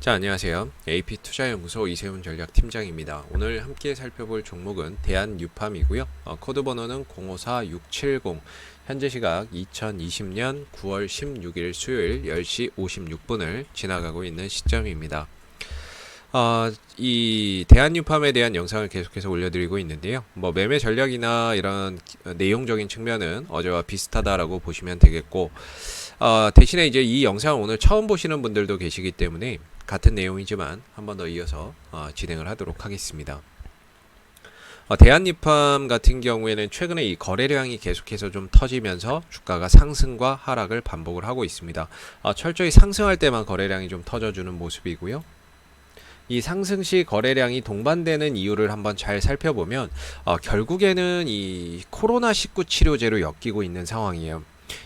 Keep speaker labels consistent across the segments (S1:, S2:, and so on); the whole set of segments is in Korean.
S1: 자, 안녕하세요. AP투자연구소 이세훈 전략팀장입니다. 오늘 함께 살펴볼 종목은 대한유팜이고요. 코드 번호는 054670. 현재 시각 2020년 9월 16일 수요일 10시 56분을 지나가고 있는 시점입니다. 이 대한유팜에 대한 영상을 계속해서 올려드리고 있는데요. 매매 전략이나 이런 내용적인 측면은 어제와 비슷하다라고 보시면 되겠고, 대신에 이제 이 영상을 오늘 처음 보시는 분들도 계시기 때문에 같은 내용이지만 한 번 더 이어서 진행을 하도록 하겠습니다. 대한유팜 같은 경우에는 최근에 이 거래량이 계속해서 좀 터지면서 주가가 상승과 하락을 반복을 하고 있습니다. 철저히 상승할 때만 거래량이 좀 터져주는 모습이고요. 이 상승 시 거래량이 동반되는 이유를 한번 잘 살펴보면 결국에는 이 코로나19 치료제로 엮이고 있는 상황이에요.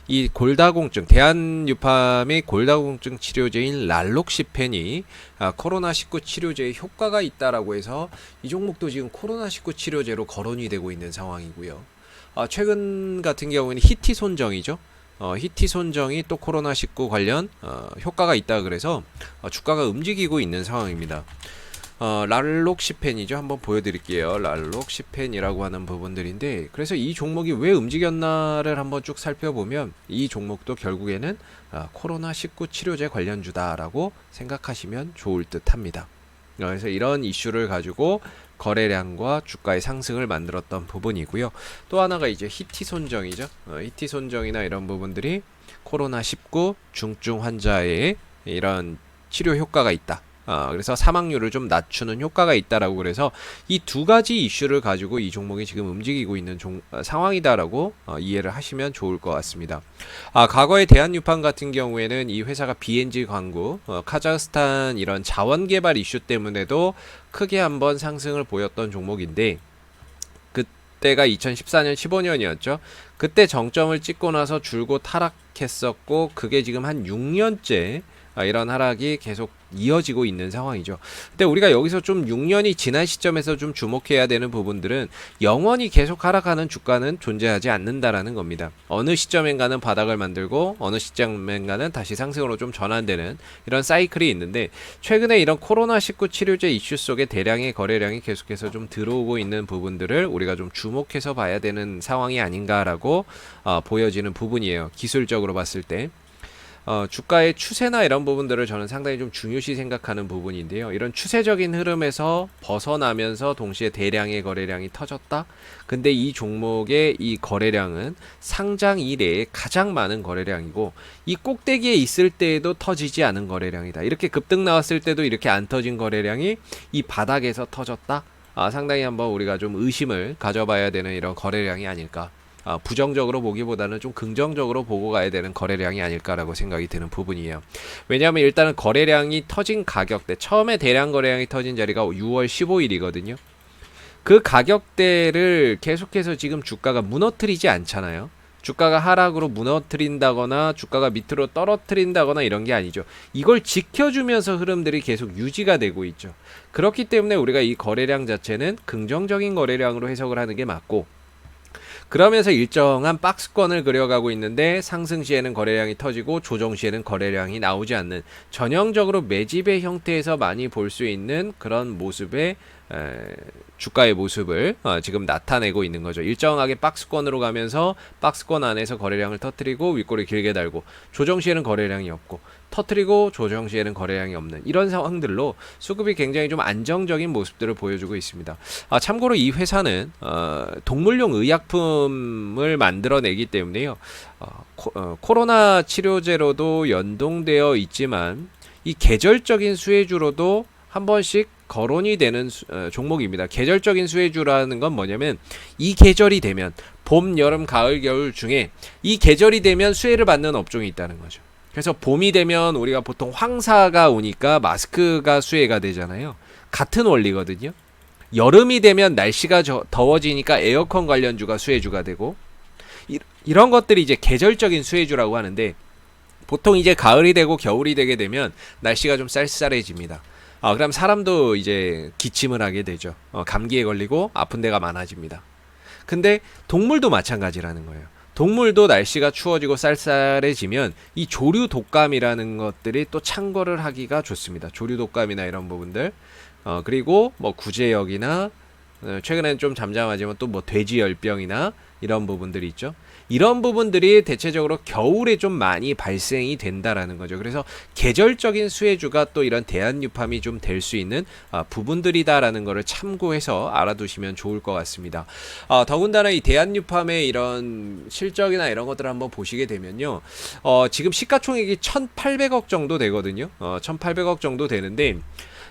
S1: 이 골다공증, 대한유팜의 골다공증 치료제인 랄록시펜이 코로나19 치료제에 효과가 있다라고 해서 이 종목도 지금 코로나19 치료제로 거론이 되고 있는 상황이고요. 최근 같은 경우에는 히티손정이죠. 히티손정이 또 코로나19 관련 효과가 있다 그래서 주가가 움직이고 있는 상황입니다. 랄록시펜이죠. 한번 보여드릴게요. 랄록시펜이라고 하는 부분들인데, 그래서 이 종목이 왜 움직였나를 한번 쭉 살펴보면 이 종목도 결국에는 코로나19 치료제 관련주다라고 생각하시면 좋을 듯 합니다. 그래서 이런 이슈를 가지고 거래량과 주가의 상승을 만들었던 부분이고요. 또 하나가 이제 히티손정이죠. 히티손정이나 이런 부분들이 코로나19 중증 환자의 이런 치료 효과가 있다. 그래서 사망률을 좀 낮추는 효과가 있다라고 그래서 이 두 가지 이슈를 가지고 이 종목이 지금 움직이고 있는 상황이다라고 이해를 하시면 좋을 것 같습니다. 과거에 대한유팜 같은 경우에는 이 회사가 BNG 광구, 카자흐스탄 이런 자원 개발 이슈 때문에도 크게 한번 상승을 보였던 종목인데, 그때가 2014년 15년이었죠. 그때 정점을 찍고 나서 줄곧 하락했었고, 그게 지금 한 6년째 이런 하락이 계속 이어지고 있는 상황이죠. 근데 우리가 여기서 좀 6년이 지난 시점에서 좀 주목해야 되는 부분들은 영원히 계속 하락하는 주가는 존재하지 않는다라는 겁니다. 어느 시점엔가는 바닥을 만들고 어느 시점엔가는 다시 상승으로 좀 전환되는 이런 사이클이 있는데, 최근에 이런 코로나19 치료제 이슈 속에 대량의 거래량이 계속해서 좀 들어오고 있는 부분들을 우리가 좀 주목해서 봐야 되는 상황이 아닌가라고 보여지는 부분이에요. 기술적으로 봤을 때. 주가의 추세나 이런 부분들을 저는 상당히 좀 중요시 생각하는 부분인데요. 이런 추세적인 흐름에서 벗어나면서 동시에 대량의 거래량이 터졌다? 근데 이 종목의 이 거래량은 상장 이래에 가장 많은 거래량이고, 이 꼭대기에 있을 때에도 터지지 않은 거래량이다. 이렇게 급등 나왔을 때도 이렇게 안 터진 거래량이 이 바닥에서 터졌다? 상당히 한번 우리가 좀 의심을 가져봐야 되는 이런 거래량이 아닐까. 부정적으로 보기보다는 좀 긍정적으로 보고 가야 되는 거래량이 아닐까라고 생각이 드는 부분이에요. 왜냐하면 일단은 거래량이 터진 가격대, 처음에 대량 거래량이 터진 자리가 6월 15일이거든요. 그 가격대를 계속해서 지금 주가가 무너뜨리지 않잖아요. 주가가 하락으로 무너뜨린다거나 주가가 밑으로 떨어뜨린다거나 이런 게 아니죠. 이걸 지켜주면서 흐름들이 계속 유지가 되고 있죠. 그렇기 때문에 우리가 이 거래량 자체는 긍정적인 거래량으로 해석을 하는 게 맞고, 그러면서 일정한 박스권을 그려가고 있는데 상승 시에는 거래량이 터지고 조정 시에는 거래량이 나오지 않는, 전형적으로 매집의 형태에서 많이 볼 수 있는 그런 모습의 주가의 모습을 지금 나타내고 있는 거죠. 일정하게 박스권으로 가면서 박스권 안에서 거래량을 터뜨리고 윗골을 길게 달고, 조정 시에는 거래량이 없고 터뜨리고 조정 시에는 거래량이 없는 이런 상황들로 수급이 굉장히 좀 안정적인 모습들을 보여주고 있습니다. 참고로 이 회사는 동물용 의약품을 만들어내기 때문에요. 코로나 치료제로도 연동되어 있지만 이 계절적인 수혜주로도 한 번씩 거론이 되는 종목입니다. 계절적인 수혜주라는 건 뭐냐면, 이 계절이 되면 봄, 여름, 가을, 겨울 중에 이 계절이 되면 수혜를 받는 업종이 있다는 거죠. 그래서 봄이 되면 우리가 보통 황사가 오니까 마스크가 수혜가 되잖아요. 같은 원리거든요. 여름이 되면 날씨가 더워지니까 에어컨 관련주가 수혜주가 되고, 이런 것들이 이제 계절적인 수혜주라고 하는데, 보통 이제 가을이 되고 겨울이 되게 되면 날씨가 좀 쌀쌀해집니다. 그럼 사람도 이제 기침을 하게 되죠. 감기에 걸리고 아픈 데가 많아집니다. 근데 동물도 마찬가지라는 거예요. 동물도 날씨가 추워지고 쌀쌀해지면 이 조류 독감이라는 것들이 또 창궐을 하기가 좋습니다. 조류 독감이나 이런 부분들. 그리고 뭐 구제역이나 최근에는 좀 잠잠하지만 또 뭐 돼지열병이나 이런 부분들이 있죠. 이런 부분들이 대체적으로 겨울에 좀 많이 발생이 된다라는 거죠. 그래서 계절적인 수혜주가 또 이런 대한유팜이 좀 될 수 있는 부분들이다라는 거를 참고해서 알아두시면 좋을 것 같습니다. 더군다나 이 대한유팜의 이런 실적이나 이런 것들을 한번 보시게 되면요. 지금 시가총액이 1,800억 정도 되거든요. 1,800억 정도 되는데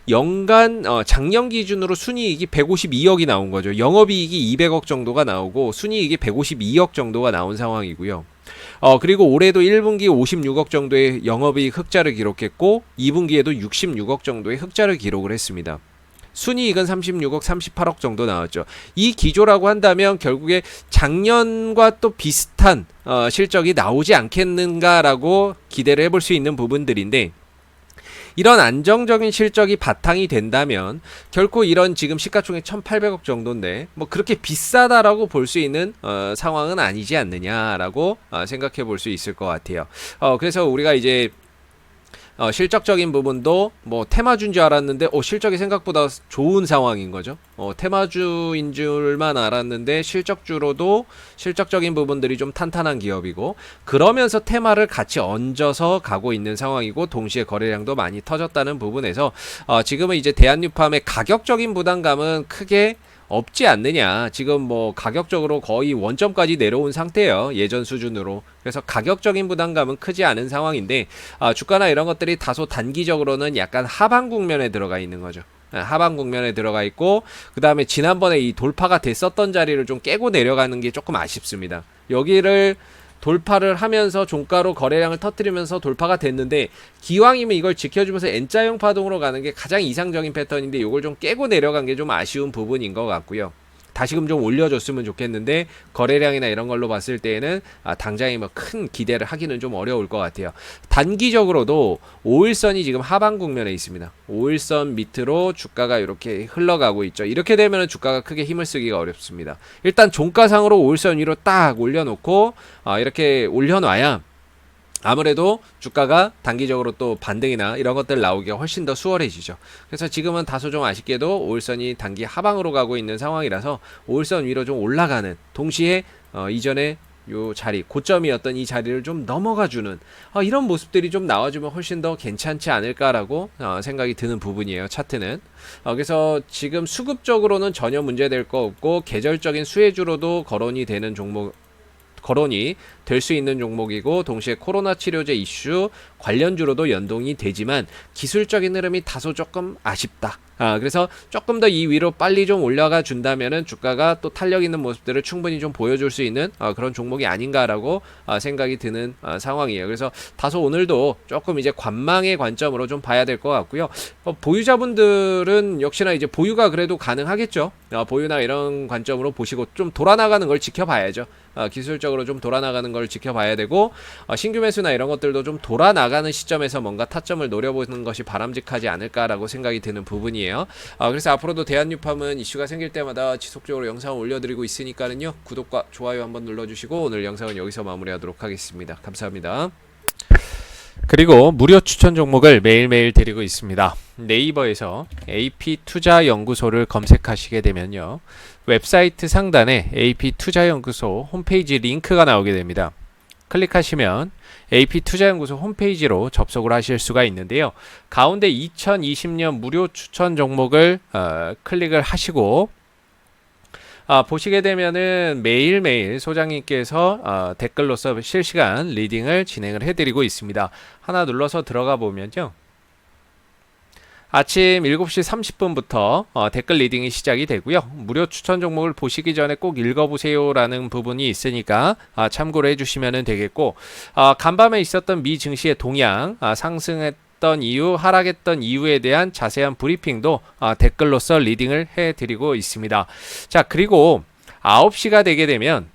S1: 연간 작년 기준으로 순이익이 152억이 나온 거죠. 영업이익이 200억 정도가 나오고 순이익이 152억 정도가 나온 상황이고요. 그리고 올해도 1분기 56억 정도의 영업이익 흑자를 기록했고 2분기에도 66억 정도의 흑자를 기록을 했습니다. 순이익은 36억, 38억 정도 나왔죠. 이 기조라고 한다면 결국에 작년과 또 비슷한 실적이 나오지 않겠는가라고 기대를 해볼 수 있는 부분들인데, 이런 안정적인 실적이 바탕이 된다면 결코 이런 지금 시가총액 1,800억 정도인데 뭐 그렇게 비싸다라고 볼 수 있는 상황은 아니지 않느냐라고 생각해 볼 수 있을 것 같아요. 그래서 우리가 이제 실적적인 부분도 뭐 테마주인 줄 알았는데 실적이 생각보다 좋은 상황인 거죠. 테마주인 줄만 알았는데 실적주로도 실적적인 부분들이 좀 탄탄한 기업이고, 그러면서 테마를 같이 얹어서 가고 있는 상황이고, 동시에 거래량도 많이 터졌다는 부분에서 지금은 이제 대한유팜의 가격적인 부담감은 크게 없지 않느냐. 지금 뭐 가격적으로 거의 원점까지 내려온 상태예요. 예전 수준으로. 그래서 가격적인 부담감은 크지 않은 상황인데 주가나 이런 것들이 다소 단기적으로는 약간 하방 국면에 들어가 있는 거죠. 하방 국면에 들어가 있고, 그 다음에 지난번에 이 돌파가 됐었던 자리를 좀 깨고 내려가는 게 조금 아쉽습니다. 여기를 돌파를 하면서 종가로 거래량을 터뜨리면서 돌파가 됐는데, 기왕이면 이걸 지켜주면서 N자형 파동으로 가는 게 가장 이상적인 패턴인데 이걸 좀 깨고 내려간 게 좀 아쉬운 부분인 것 같고요. 다시금 좀 올려줬으면 좋겠는데 거래량이나 이런 걸로 봤을 때에는 당장에 뭐 큰 기대를 하기는 좀 어려울 것 같아요. 단기적으로도 5일선이 지금 하방 국면에 있습니다. 5일선 밑으로 주가가 이렇게 흘러가고 있죠. 이렇게 되면 주가가 크게 힘을 쓰기가 어렵습니다. 일단 종가상으로 5일선 위로 딱 올려놓고 이렇게 올려놔야 아무래도 주가가 단기적으로 또 반등이나 이런 것들 나오기가 훨씬 더 수월해지죠. 그래서 지금은 다소 좀 아쉽게도 5일선이 단기 하방으로 가고 있는 상황이라서 5일선 위로 좀 올라가는, 동시에 이전에 요 자리, 고점이었던 이 자리를 좀 넘어가주는 이런 모습들이 좀 나와주면 훨씬 더 괜찮지 않을까라고 생각이 드는 부분이에요. 차트는. 그래서 지금 수급적으로는 전혀 문제될 거 없고, 계절적인 수혜주로도 거론이 되는 종목, 거론이 될 수 있는 종목이고, 동시에 코로나 치료제 이슈 관련주로도 연동이 되지만 기술적인 흐름이 다소 조금 아쉽다. 그래서 조금 더 이 위로 빨리 좀 올라가 준다면은 주가가 또 탄력 있는 모습들을 충분히 좀 보여줄 수 있는 그런 종목이 아닌가라고 생각이 드는 상황이에요. 그래서 다소 오늘도 조금 이제 관망의 관점으로 좀 봐야 될 것 같고요. 보유자분들은 역시나 이제 보유가 그래도 가능하겠죠. 보유나 이런 관점으로 보시고 좀 돌아나가는 걸 지켜봐야죠. 기술적으로 좀 돌아나가는 걸 지켜봐야 되고, 신규 매수나 이런 것들도 좀 돌아나가는 시점에서 뭔가 타점을 노려보는 것이 바람직하지 않을까라고 생각이 드는 부분이에요. 그래서 앞으로도 대한유팜은 이슈가 생길 때마다 지속적으로 영상을 올려드리고 있으니까는요, 구독과 좋아요 한번 눌러주시고 오늘 영상은 여기서 마무리하도록 하겠습니다. 감사합니다. 그리고 무료 추천 종목을 매일매일 드리고 있습니다. 네이버에서 AP투자연구소를 검색하시게 되면요, 웹사이트 상단에 AP투자연구소 홈페이지 링크가 나오게 됩니다. 클릭하시면 AP투자연구소 홈페이지로 접속을 하실 수가 있는데요. 가운데 2020년 무료 추천 종목을 클릭을 하시고 보시게 되면은 매일매일 소장님께서 댓글로서 실시간 리딩을 진행을 해드리고 있습니다. 하나 눌러서 들어가 보면요, 아침 7시 30분부터 댓글 리딩이 시작이 되고요. 무료 추천 종목을 보시기 전에 꼭 읽어보세요 라는 부분이 있으니까 참고를 해주시면 되겠고, 간밤에 있었던 미 증시의 동향, 상승했던 이유, 하락했던 이유에 대한 자세한 브리핑도 댓글로서 리딩을 해드리고 있습니다. 자, 그리고 9시가 되게 되면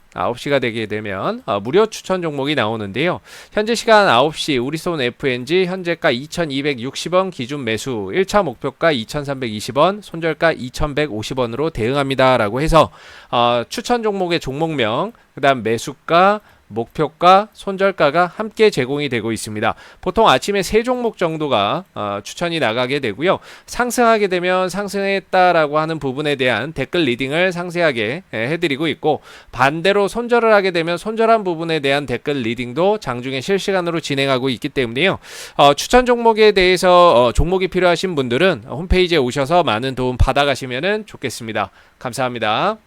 S1: 무료 추천 종목이 나오는데요. 현재 시간 9시 우리손 FNG 현재가 2260원 기준 매수, 1차 목표가 2320원, 손절가 2150원으로 대응합니다 라고 해서 추천 종목의 종목명, 그 다음 매수가,
S2: 목표가, 손절가가 함께 제공이 되고 있습니다. 보통 아침에 3종목 정도가 추천이 나가게 되고요. 상승하게 되면 상승했다라고 하는 부분에 대한 댓글 리딩을 상세하게 해드리고 있고, 반대로 손절을 하게 되면 손절한 부분에 대한 댓글 리딩도 장중에 실시간으로 진행하고 있기 때문에요. 추천 종목에 대해서 종목이 필요하신 분들은 홈페이지에 오셔서 많은 도움 받아가시면 좋겠습니다. 감사합니다.